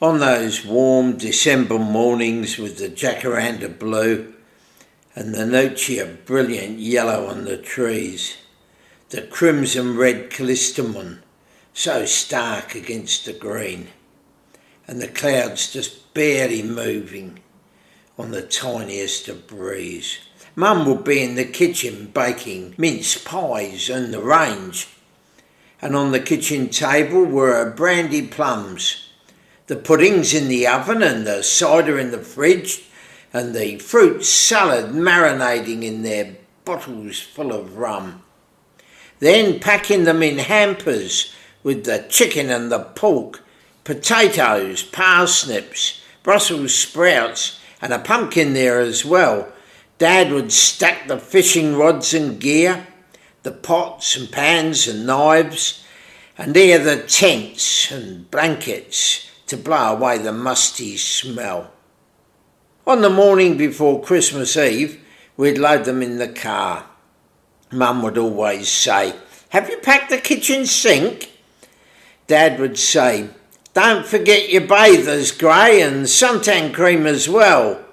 On those warm December mornings with the jacaranda blue and the nocia brilliant yellow on the trees, the crimson red callistemon so stark against the green, and the clouds just barely moving on the tiniest of breeze. Mum would be in the kitchen baking mince pies on the range, and on the kitchen table were her brandy plums, the puddings in the oven and the cider in the fridge, and the fruit salad marinating in their bottles full of rum. Then packing them in hampers with the chicken and the pork, potatoes, parsnips, Brussels sprouts, and a pumpkin there as well. Dad would stack the fishing rods and gear, the pots and pans and knives, and there the tents and blankets to blow away the musty smell. On the morning before Christmas Eve, we'd load them in the car. Mum would always say, "Have you packed the kitchen sink?" Dad would say, "Don't forget your bathers, Gray, and suntan cream as well."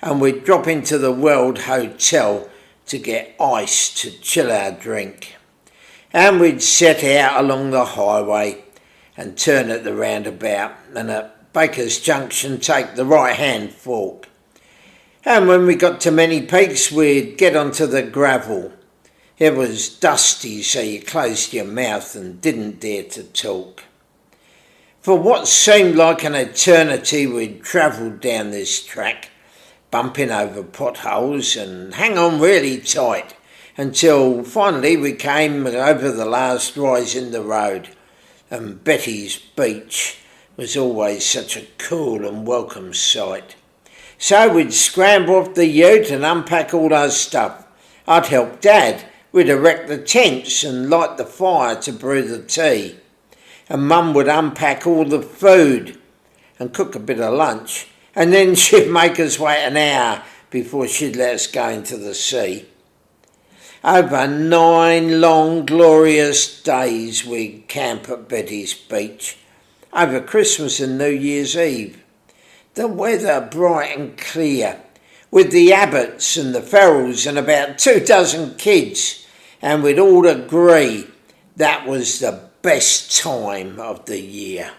And we'd drop into the World Hotel to get ice to chill our drink. And we'd set out along the highway and turn at the roundabout, and at Baker's Junction take the right-hand fork. And when we got to Many Peaks, we'd get onto the gravel. It was dusty, so you closed your mouth and didn't dare to talk. For what seemed like an eternity, we'd travelled down this track, bumping over potholes and hang on really tight, until finally we came over the last rise in the road, and Betty's Beach was always such a cool and welcome sight. So we'd scramble off the ute and unpack all our stuff. I'd help Dad. We'd erect the tents and light the fire to brew the tea. And Mum would unpack all the food and cook a bit of lunch. And then she'd make us wait an hour before she'd let us go into the sea. Over 9 long, glorious days we'd camp at Betty's Beach, over Christmas and New Year's Eve. The weather bright and clear, with the Abbotts and the Ferrells and about 24 kids, and we'd all agree that was the best time of the year.